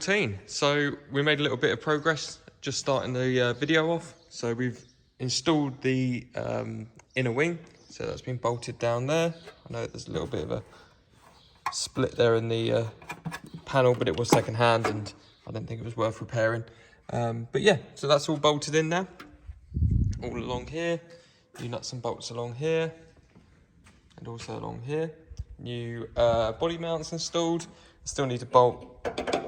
14. So we made a little bit of progress just starting the video off. So we've installed the inner wing, so that's been bolted down there. I know there's a little bit of a split there in the panel, but it was second hand and I didn't think it was worth repairing. But yeah, so that's all bolted in now, all along here. New nuts and bolts along here and also along here. New body mounts installed. Still need to bolt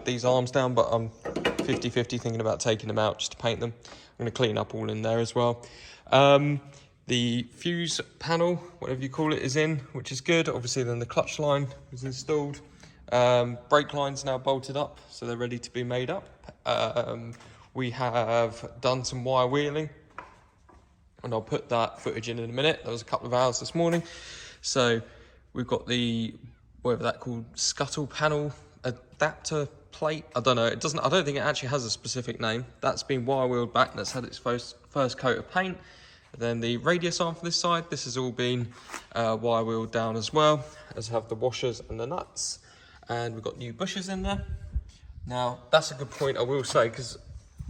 these arms down, but I'm 50-50 thinking about taking them out just to paint them. I'm going to clean up all in there as well. The fuse panel, whatever you call it, is in, which is good. Obviously then the clutch line was installed. Brake line's now bolted up, so they're ready to be made up. We have done some wire wheeling, and I'll put that footage in a minute. That was a couple of hours this morning. So we've got the, whatever that called, scuttle panel adapter plate. I don't know, it doesn't, I don't think it actually has a specific name. That's been wire wheeled back, that's had its first coat of paint. And then the radius arm for this side, this has all been wire wheeled down as well, as have the washers and the nuts. And we've got new bushes in there. Now, that's a good point, I will say, because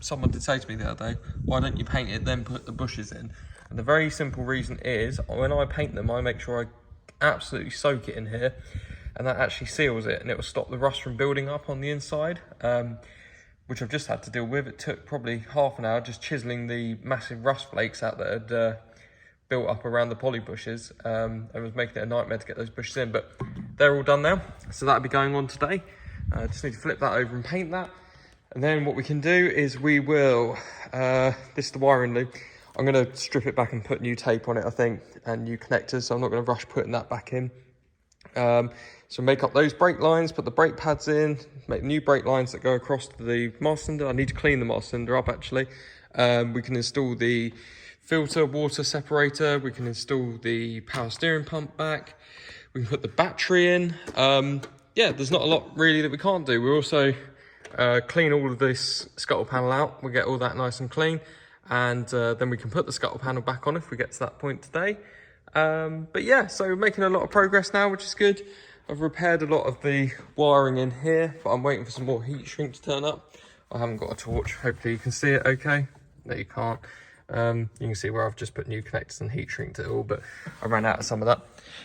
someone did say to me the other day, why don't you paint it, then put the bushes in? And the very simple reason is, when I paint them, I make sure I absolutely soak it in here, and that actually seals it, and it will stop the rust from building up on the inside, which I've just had to deal with. It took probably half an hour just chiseling the massive rust flakes out that had built up around the poly bushes. It was making it a nightmare to get those bushes in, but they're all done now, so that'll be going on today. Just need to flip that over and paint that, and then what we can do is we will, this is the wiring loop, I'm going to strip it back and put new tape on it, I think, and new connectors, so I'm not going to rush putting that back in. So make up those brake lines, put the brake pads in, make new brake lines that go across to the master cylinder. I need to clean the master cylinder up, actually. We can install the filter water separator, we can install the power steering pump back, we can put the battery in. Yeah, there's not a lot really that we can't do. We'll also clean all of this scuttle panel out, we'll get all that nice and clean, and then we can put the scuttle panel back on if we get to that point today. But yeah, so we're making a lot of progress now, which is good. I've repaired a lot of the wiring in here, but I'm waiting for some more heat shrink to turn up. I haven't got a torch, hopefully you can see it okay. No, you can't. You can see where I've just put new connectors and heat shrinked it all, but I ran out of some of that.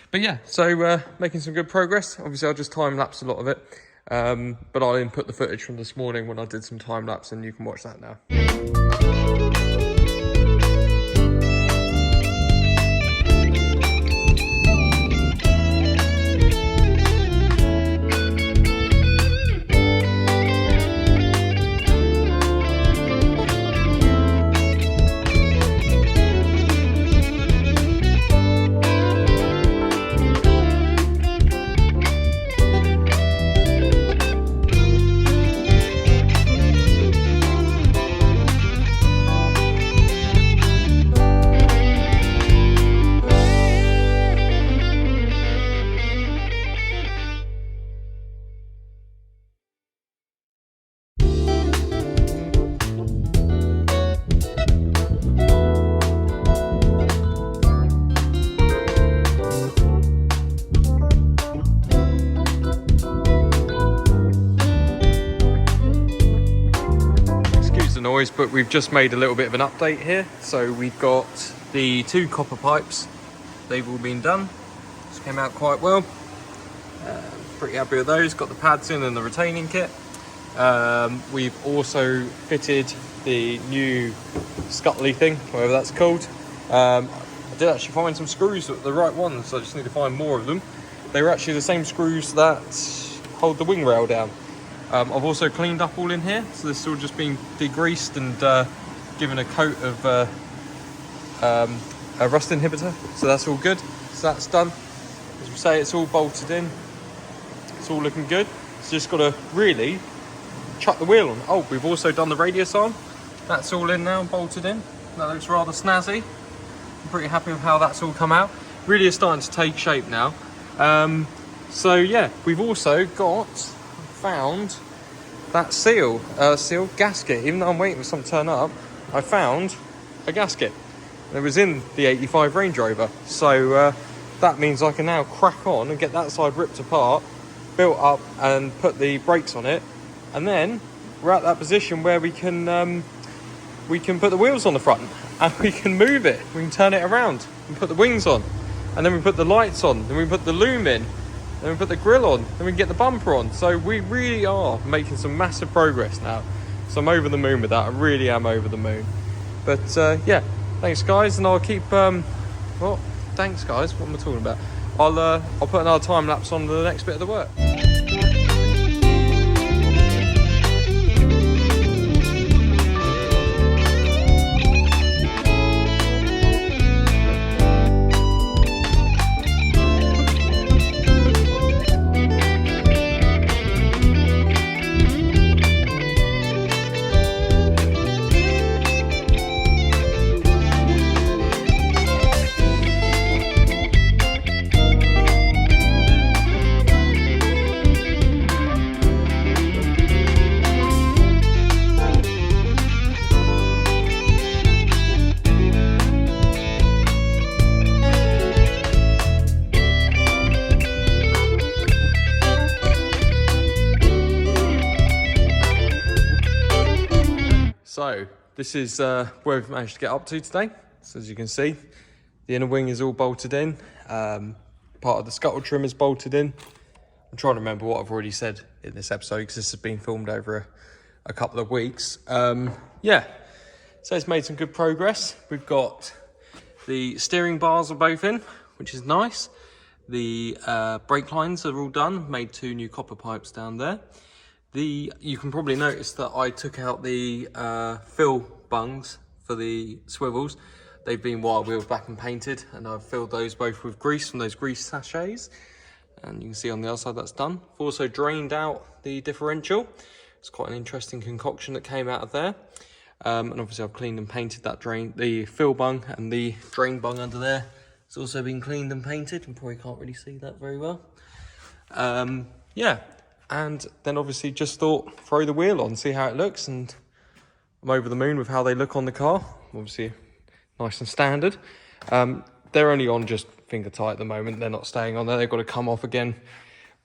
But yeah, so making some good progress. Obviously I'll just time lapse a lot of it, but I'll input the footage from this morning when I did some time lapse, and you can watch that now. Noise, but we've just made a little bit of an update here. So we've got the two copper pipes, they've all been done, just came out quite well. Pretty happy with those. Got the pads in and the retaining kit. We've also fitted the new scuttly thing, whatever that's called. I did actually find some screws that were the right ones, so I just need to find more of them. They were actually the same screws that hold the wing rail down. I've also cleaned up all in here, so this has all just been degreased and given a coat of a rust inhibitor, so that's all good. So that's done. As we say, it's all bolted in, it's all looking good. So just got to really chuck the wheel on. Oh, we've also done the radius arm, that's all in now, bolted in. That looks rather snazzy. I'm pretty happy with how that's all come out. Really is starting to take shape now. So yeah, we've also found that seal gasket. Even though I'm waiting for some to turn up, I found a gasket. It was in the 85 Range Rover, so that means I can now crack on and get that side ripped apart, built up, and put the brakes on it, And then we're at that position where we can put the wheels on the front and we can move it. We can turn it around and put the wings on. And then we put the lights on. Then we put the loom in. Then we put the grille on. Then we can get the bumper on. So we really are making some massive progress now. So I'm over the moon with that. I really am over the moon. But yeah, thanks guys. And I'll keep, well, thanks guys. What am I talking about? I'll put another time lapse on the next bit of the work. So this is where we've managed to get up to today. So as you can see, the inner wing is all bolted in. Part of the scuttle trim is bolted in. I'm trying to remember what I've already said in this episode because this has been filmed over a couple of weeks. Yeah, so it's made some good progress. We've got the steering bars are both in, which is nice. The brake lines are all done. Made 2 new copper pipes down there. You can probably notice that I took out the fill bungs for the swivels. They've been wire wheeled back and painted, and I've filled those both with grease from those grease sachets. And you can see on the other side that's done. I've also drained out the differential. It's quite an interesting concoction that came out of there. And obviously I've cleaned and painted that the fill bung, and the drain bung under there. It's also been cleaned and painted. You probably can't really see that very well. Yeah. And then obviously just thought, throw the wheel on, see how it looks, and I'm over the moon with how they look on the car. Obviously nice and standard. They're only on just finger tight at the moment. They're not staying on there. They've got to come off again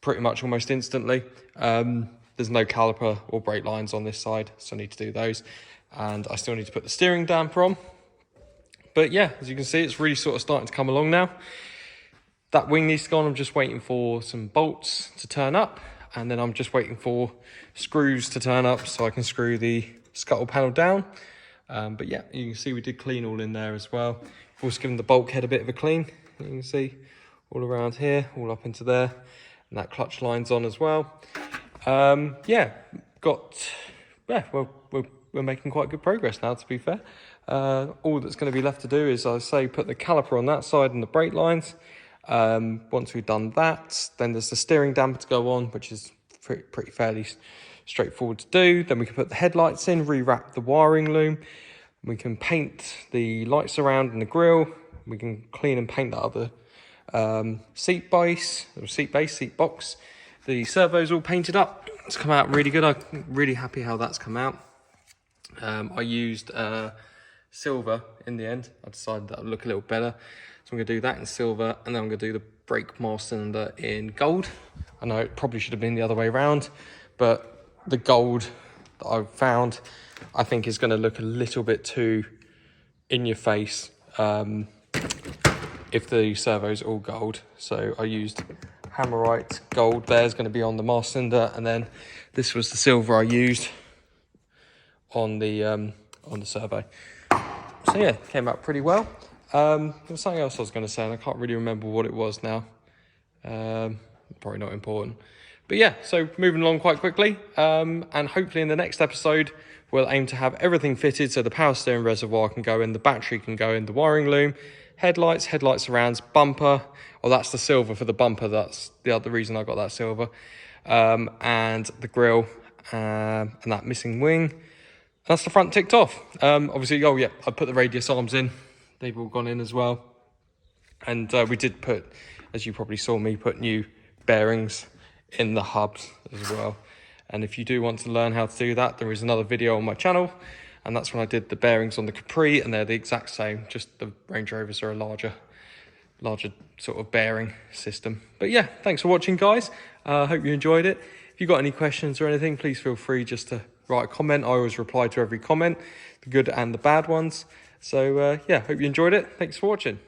pretty much almost instantly. There's no caliper or brake lines on this side, so I need to do those. And I still need to put the steering damper on. But yeah, as you can see, it's really sort of starting to come along now. That wing needs to go on. I'm just waiting for some bolts to turn up. And then I'm just waiting for screws to turn up so I can screw the scuttle panel down. But yeah, you can see we did clean all in there as well. We've also given the bulkhead a bit of a clean. You can see all around here, all up into there. And that clutch line's on as well. Yeah, we're making quite good progress now, to be fair. All that's going to be left to do is, I say, put the caliper on that side and the brake lines. Once we've done that, then there's the steering damper to go on, which is pretty fairly straightforward to do. Then we can put the headlights in, rewrap the wiring loom. We can paint the lights around in the grille. We can clean and paint that other seat box. The servo's all painted up. It's come out really good. I'm really happy how that's come out. I used silver in the end. I decided that would look a little better. So I'm going to do that in silver, and then I'm going to do the brake mast cylinder in gold. I know it probably should have been the other way around, but the gold that I've found, I think is going to look a little bit too in your face if the servo's all gold. So I used Hammerite gold. There's going to be on the mast cylinder, and then this was the silver I used on the servo. So yeah, came out pretty well. There was something else I was going to say, and I can't really remember what it was now. Probably not important. But yeah, so moving along quite quickly. And hopefully in the next episode, we'll aim to have everything fitted so the power steering reservoir can go in, the battery can go in, the wiring loom, headlights surrounds, bumper. Oh, that's the silver for the bumper. That's the other reason I got that silver. And the grille and that missing wing. That's the front ticked off. Obviously, oh yeah, I put the radius arms in. They've all gone in as well. And we did put, as you probably saw me, put new bearings in the hubs as well. And if you do want to learn how to do that, there is another video on my channel. And that's when I did the bearings on the Capri, and they're the exact same. Just the Range Rovers are a larger sort of bearing system. But yeah, thanks for watching, guys. Hope you enjoyed it. If you've got any questions or anything, please feel free just to write a comment. I always reply to every comment, the good and the bad ones. So yeah, hope you enjoyed it. Thanks for watching.